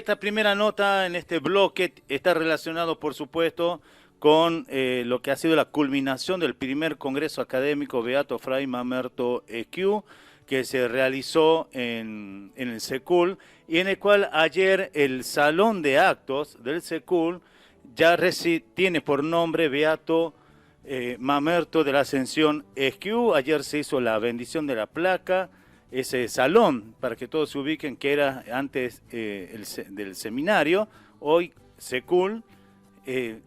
esta primera nota en este bloque está relacionado, por supuesto, con lo que ha sido la culminación del primer Congreso Académico Beato Fray Mamerto Esquiú, que se realizó en el SECUL, y en el cual ayer el salón de actos del SECUL ya tiene por nombre Beato Mamerto de la Ascensión Esquiú. Ayer se hizo la bendición de la placa, ese salón, para que todos se ubiquen, que era antes del seminario, hoy SECUL,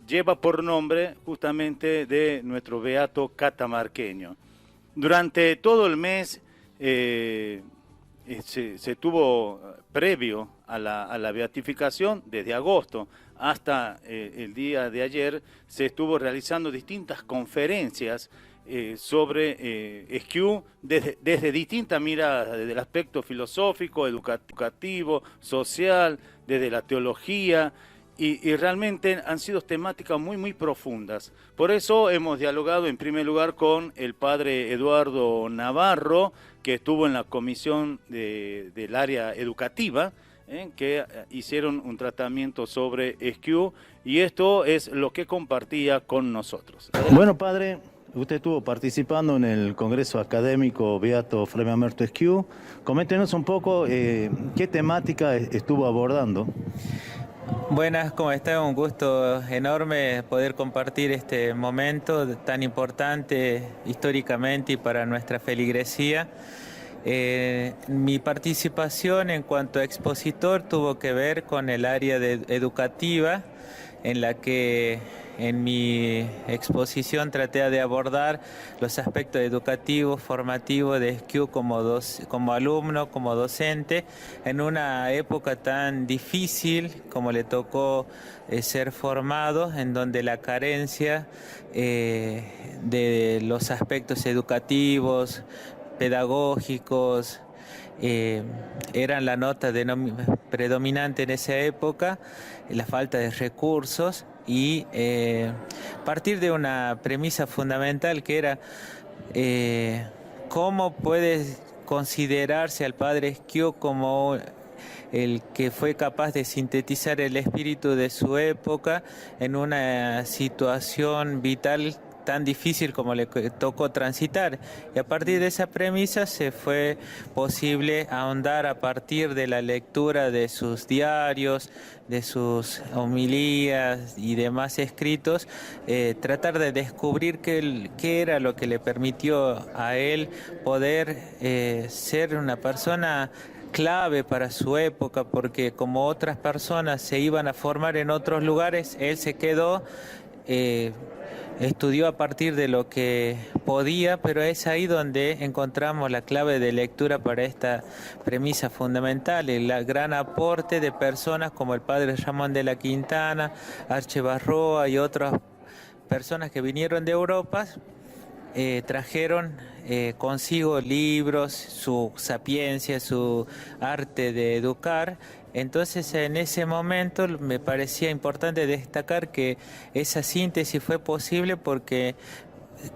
lleva por nombre justamente de nuestro beato catamarqueño. Durante todo el mes se tuvo previo a la beatificación, desde agosto hasta el día de ayer, se estuvo realizando distintas conferencias sobre Esquiú desde distintas miradas, desde el aspecto filosófico, educativo, social, desde la teología, y realmente han sido temáticas muy profundas. Por eso hemos dialogado en primer lugar con el padre Eduardo Navarro, que estuvo en la comisión del área educativa, que hicieron un tratamiento sobre Esquiú, y esto es lo que compartía con nosotros. Bueno, padre, usted estuvo participando en el Congreso Académico Beato Fray Mamerto Esquiú. Coméntenos un poco qué temática estuvo abordando. Buenas, ¿cómo está? Un gusto enorme poder compartir este momento tan importante históricamente y para nuestra feligresía. Mi participación en cuanto a expositor tuvo que ver con el área educativa, en la que en mi exposición traté de abordar los aspectos educativos, formativos de Esquiú como alumno, como docente, en una época tan difícil como le tocó ser formado, en donde la carencia de los aspectos educativos, pedagógicos, eran la nota predominante en esa época, la falta de recursos y partir de una premisa fundamental que era cómo puede considerarse al padre Esquiú como el que fue capaz de sintetizar el espíritu de su época en una situación vital tan difícil como le tocó transitar. Y a partir de esa premisa se fue posible ahondar a partir de la lectura de sus diarios, de sus homilías y demás escritos, tratar de descubrir qué era lo que le permitió a él poder ser una persona clave para su época, porque como otras personas se iban a formar en otros lugares, él se quedó, estudió a partir de lo que podía, pero es ahí donde encontramos la clave de lectura para esta premisa fundamental, el gran aporte de personas como el padre Ramón de la Quintana, Arche Barroa y otras personas que vinieron de Europa. Trajeron consigo libros, su sapiencia, su arte de educar. Entonces en ese momento me parecía importante destacar que esa síntesis fue posible porque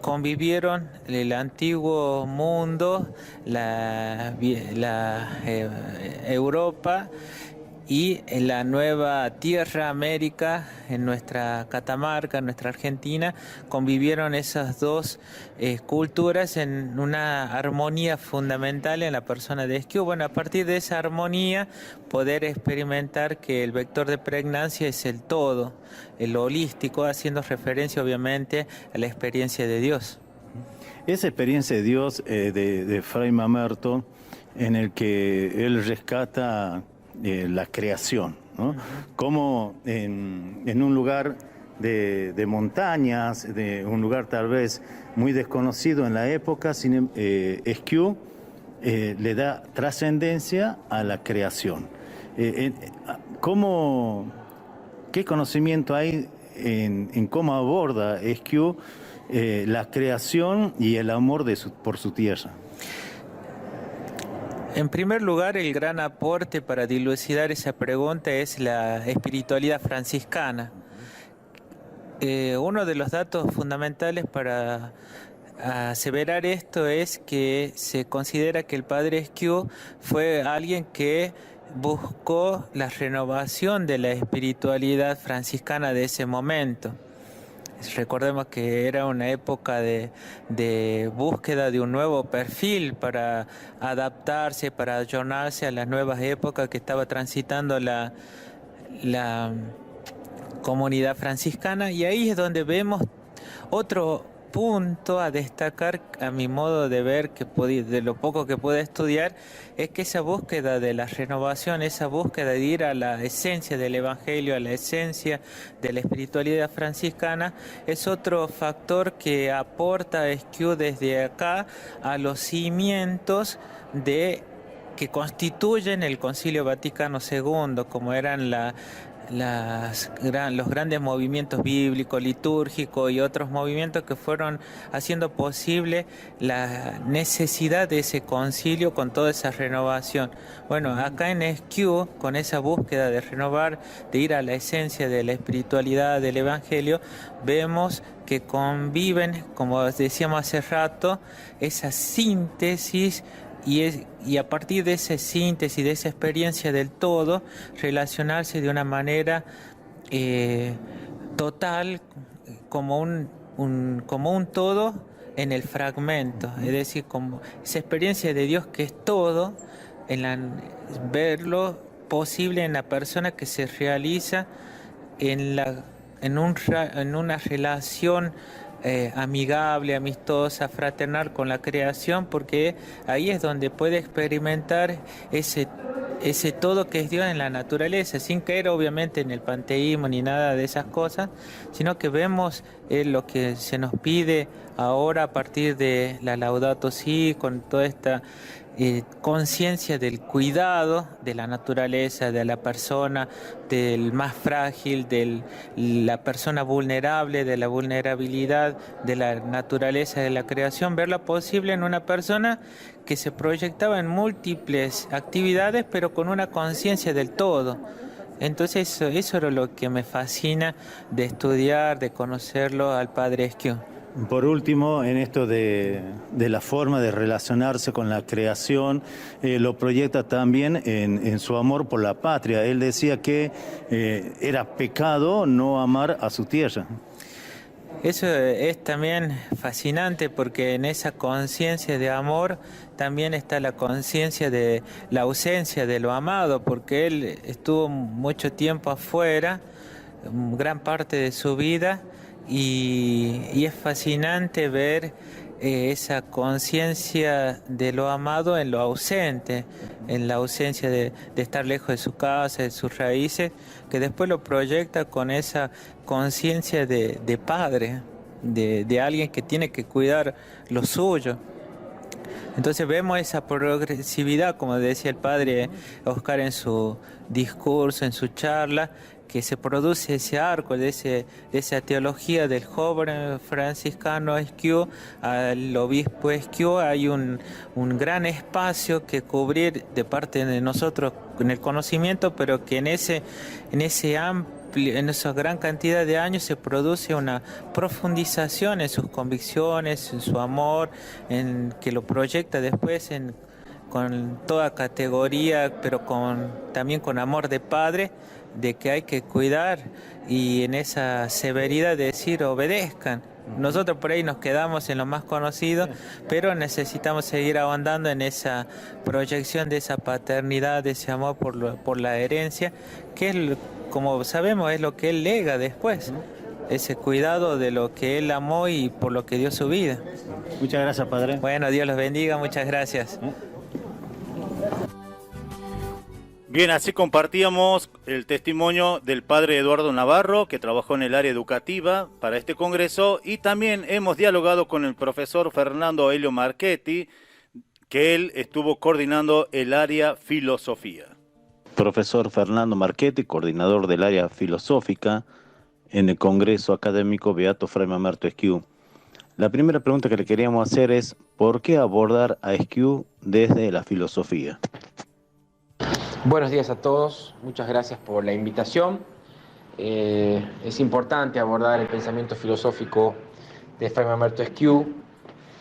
convivieron el antiguo mundo, la Europa, y en la nueva tierra América, en nuestra Catamarca, en nuestra Argentina, convivieron esas dos culturas en una armonía fundamental en la persona de Esquiú. Bueno, a partir de esa armonía, poder experimentar que el vector de pregnancia es el todo, el holístico, haciendo referencia obviamente a la experiencia de Dios. Esa experiencia de Dios de Fray Mamerto, en el que él rescata la creación, ¿no? Como en un lugar de montañas, de un lugar tal vez muy desconocido en la época, Esquiú le da trascendencia a la creación. ¿Qué conocimiento hay en cómo aborda Esquiú la creación y el amor por su tierra? En primer lugar, el gran aporte para dilucidar esa pregunta es la espiritualidad franciscana. Uno de los datos fundamentales para aseverar esto es que se considera que el padre Esquiú fue alguien que buscó la renovación de la espiritualidad franciscana de ese momento. Recordemos que era una época de búsqueda de un nuevo perfil para adaptarse, para ayornarse a las nuevas épocas que estaba transitando la comunidad franciscana, y ahí es donde vemos otro punto a destacar, a mi modo de ver, de lo poco que pude estudiar, es que esa búsqueda de la renovación, esa búsqueda de ir a la esencia del Evangelio, a la esencia de la espiritualidad franciscana, es otro factor que aporta Esquiú desde acá a los cimientos que constituyen el Concilio Vaticano II, como eran los grandes movimientos bíblicos, litúrgicos y otros movimientos que fueron haciendo posible la necesidad de ese concilio con toda esa renovación. Bueno, acá en Esquiú, con esa búsqueda de renovar, de ir a la esencia de la espiritualidad del Evangelio, vemos que conviven, como decíamos hace rato, esa síntesis. Y a partir de esa síntesis, de esa experiencia del todo, relacionarse de una manera total, como un todo en el fragmento. Es decir, como esa experiencia de Dios que es todo, verlo posible en la persona que se realiza en una relación amigable, amistosa, fraternal con la creación, porque ahí es donde puede experimentar ese todo que es Dios en la naturaleza, sin caer obviamente en el panteísmo ni nada de esas cosas, sino que vemos lo que se nos pide ahora a partir de la Laudato Si, con toda esta conciencia del cuidado de la naturaleza, de la persona, del más frágil, de la persona vulnerable, de la vulnerabilidad de la naturaleza de la creación, verla posible en una persona que se proyectaba en múltiples actividades, pero con una conciencia del todo. Entonces eso era lo que me fascina de estudiar, de conocerlo al Padre Esquiú. Por último, en esto de la forma de relacionarse con la creación, lo proyecta también en su amor por la patria. Él decía que era pecado no amar a su tierra. Eso es también fascinante, porque en esa conciencia de amor también está la conciencia de la ausencia de lo amado, porque él estuvo mucho tiempo afuera, gran parte de su vida, y es fascinante ver esa conciencia de lo amado en lo ausente, en la ausencia de estar lejos de su casa, de sus raíces, que después lo proyecta con esa conciencia de padre, de alguien que tiene que cuidar lo suyo. Entonces vemos esa progresividad, como decía el padre Oscar en su discurso, en su charla, que se produce ese arco de esa teología del joven franciscano Esquiú al obispo Esquiú. Hay un gran espacio que cubrir de parte de nosotros en el conocimiento, pero que en esa gran cantidad de años se produce una profundización en sus convicciones, en su amor, en que lo proyecta después con toda categoría, pero también con amor de padre, de que hay que cuidar, y en esa severidad de decir obedezcan. Nosotros por ahí nos quedamos en lo más conocido, pero necesitamos seguir ahondando en esa proyección de esa paternidad, de ese amor por la herencia, que como sabemos es lo que él lega después, ese cuidado de lo que él amó y por lo que dio su vida. Muchas gracias, padre. Bueno, Dios los bendiga, muchas gracias. Bien, así compartíamos el testimonio del padre Eduardo Navarro, que trabajó en el área educativa para este congreso, y también hemos dialogado con el profesor Fernando Helio Marchetti, que él estuvo coordinando el área filosofía. Profesor Fernando Marchetti, coordinador del área filosófica en el Congreso Académico Beato Fray Mamerto Esquiú. La primera pregunta que le queríamos hacer es, ¿por qué abordar a Esquiú desde la filosofía? Buenos días a todos, muchas gracias por la invitación. Es importante abordar el pensamiento filosófico de Fray Mamerto Esquiú.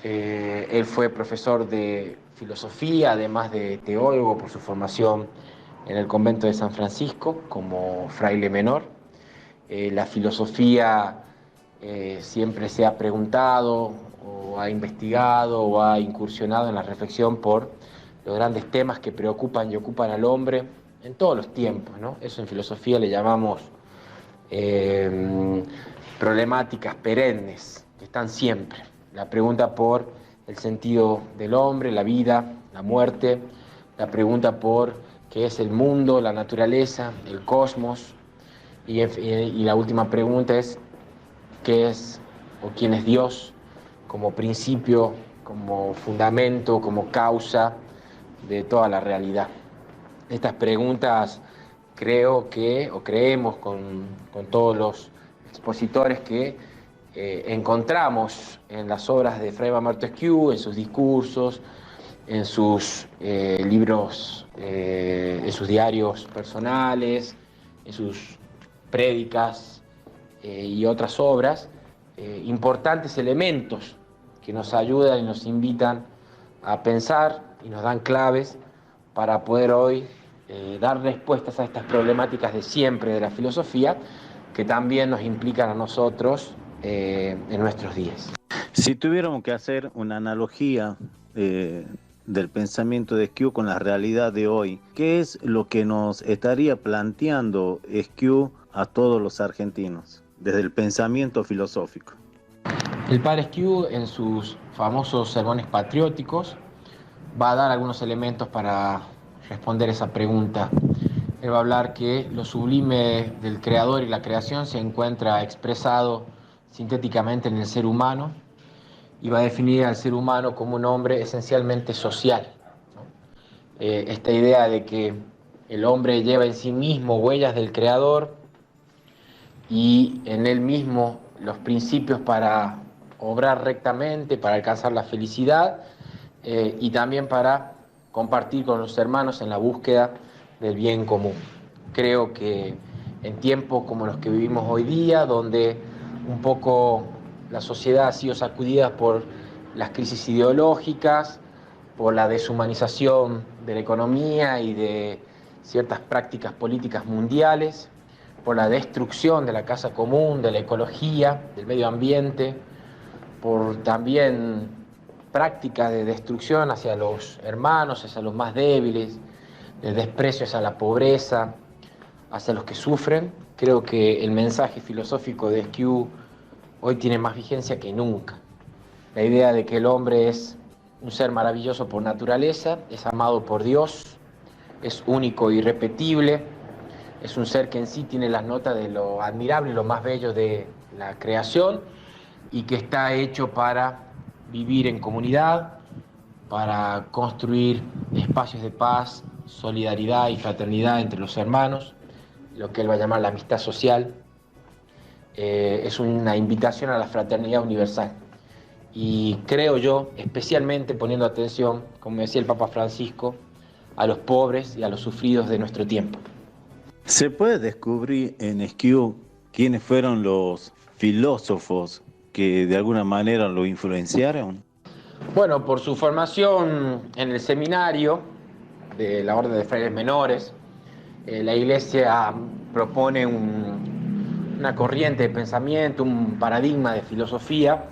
Él fue profesor de filosofía, además de teólogo por su formación en el convento de San Francisco como fraile menor. La filosofía siempre se ha preguntado o ha investigado o ha incursionado en la reflexión por los grandes temas que preocupan y ocupan al hombre en todos los tiempos, ¿no? Eso en filosofía le llamamos problemáticas perennes, que están siempre. La pregunta por el sentido del hombre, la vida, la muerte, la pregunta por qué es el mundo, la naturaleza, el cosmos, y la última pregunta es qué es o quién es Dios como principio, como fundamento, como causa de toda la realidad. Estas preguntas creemos con todos los expositores que encontramos en las obras de Fray Montesquieu, en sus discursos, en sus libros, en sus diarios personales, en sus prédicas y otras obras, importantes elementos que nos ayudan y nos invitan a pensar y nos dan claves para poder hoy dar respuestas a estas problemáticas de siempre de la filosofía, que también nos implican a nosotros en nuestros días. Si tuviéramos que hacer una analogía del pensamiento de Sciu con la realidad de hoy, ¿qué es lo que nos estaría planteando Sciu a todos los argentinos desde el pensamiento filosófico? El padre Sciu, en sus famosos sermones patrióticos, va a dar algunos elementos para responder esa pregunta. Él va a hablar que lo sublime del creador y la creación se encuentra expresado sintéticamente en el ser humano, y va a definir al ser humano como un hombre esencialmente social, ¿no? Esta idea de que el hombre lleva en sí mismo huellas del creador y en él mismo los principios para obrar rectamente, para alcanzar la felicidad, y también para compartir con los hermanos en la búsqueda del bien común. Creo que en tiempos como los que vivimos hoy día, donde un poco la sociedad ha sido sacudida por las crisis ideológicas, por la deshumanización de la economía y de ciertas prácticas políticas mundiales, por la destrucción de la casa común, de la ecología, del medio ambiente, por también prácticas de destrucción hacia los hermanos, hacia los más débiles, de desprecio hacia la pobreza, hacia los que sufren. Creo que el mensaje filosófico de Sciu hoy tiene más vigencia que nunca. La idea de que el hombre es un ser maravilloso por naturaleza, es amado por Dios, es único e irrepetible, es un ser que en sí tiene las notas de lo admirable y lo más bello de la creación, y que está hecho para vivir en comunidad, para construir espacios de paz, solidaridad y fraternidad entre los hermanos, lo que él va a llamar la amistad social. Es una invitación a la fraternidad universal. Y creo yo, especialmente poniendo atención, como decía el Papa Francisco, a los pobres y a los sufridos de nuestro tiempo. ¿Se puede descubrir en Sciu quiénes fueron los filósofos que de alguna manera lo influenciaron? Bueno, por su formación en el seminario de la Orden de Frailes Menores, la Iglesia propone una corriente de pensamiento, un paradigma de filosofía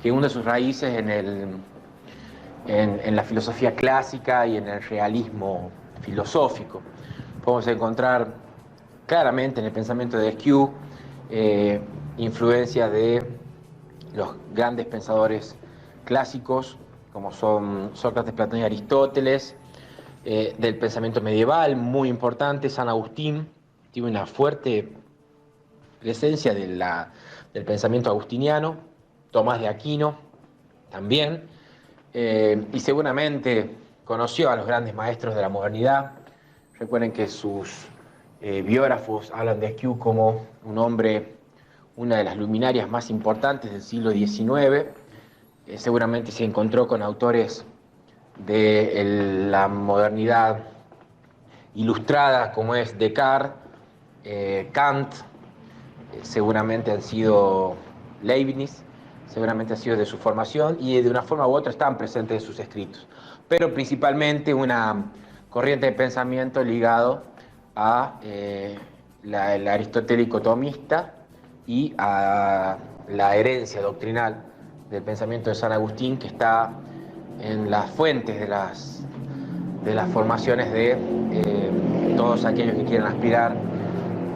que hunde sus raíces en la filosofía clásica y en el realismo filosófico. Podemos encontrar claramente en el pensamiento de Sciu influencia de los grandes pensadores clásicos, como son Sócrates, Platón y Aristóteles, del pensamiento medieval, muy importante, San Agustín, tiene una fuerte presencia del pensamiento agustiniano, Tomás de Aquino también, y seguramente conoció a los grandes maestros de la modernidad. Recuerden que sus biógrafos hablan de Sciu como un hombre, una de las luminarias más importantes del siglo XIX. Seguramente se encontró con autores de la modernidad ilustrada, como es Descartes, Kant, seguramente han sido Leibniz, seguramente ha sido de su formación, y de una forma u otra están presentes en sus escritos. Pero principalmente una corriente de pensamiento ligado a el aristotélico tomista y a la herencia doctrinal del pensamiento de San Agustín, que está en las fuentes de las formaciones de todos aquellos que quieran aspirar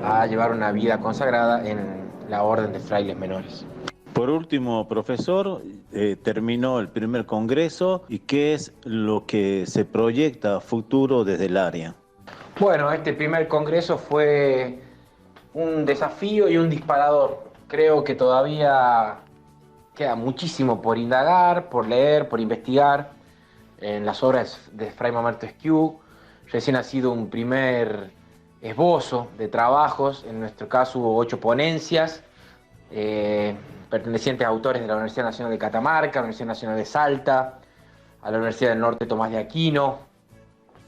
a llevar una vida consagrada en la orden de frailes menores. Por último, profesor, terminó el primer congreso y ¿qué es lo que se proyecta a futuro desde el área? Bueno, este primer congreso fue un desafío y un disparador. Creo que todavía queda muchísimo por indagar, por leer, por investigar en las obras de Fray Mamerto Esquiú. Recién ha sido un primer esbozo de trabajos. En nuestro caso hubo 8 ponencias pertenecientes a autores de la Universidad Nacional de Catamarca, la Universidad Nacional de Salta, a la Universidad del Norte Tomás de Aquino,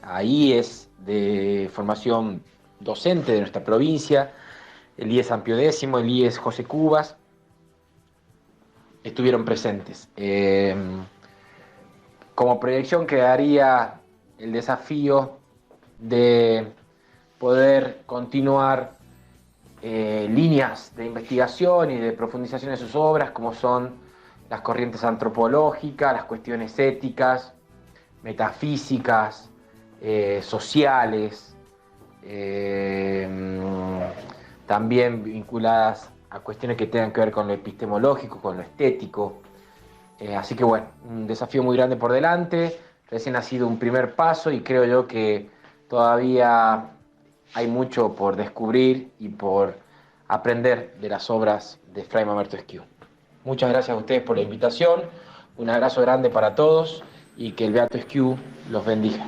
a IES de formación docente de nuestra provincia, el IES San Pío X, el IES José Cubas, estuvieron presentes. Como proyección quedaría el desafío de poder continuar líneas de investigación y de profundización de sus obras, como son las corrientes antropológicas, las cuestiones éticas, metafísicas, sociales, también vinculadas a cuestiones que tengan que ver con lo epistemológico, con lo estético. Así que bueno, un desafío muy grande por delante. Recién ha sido un primer paso y creo yo que todavía hay mucho por descubrir y por aprender de las obras de Fray Mamerto Esquiú. Muchas gracias a ustedes por la invitación, un abrazo grande para todos y que el Beato Esquiú los bendiga.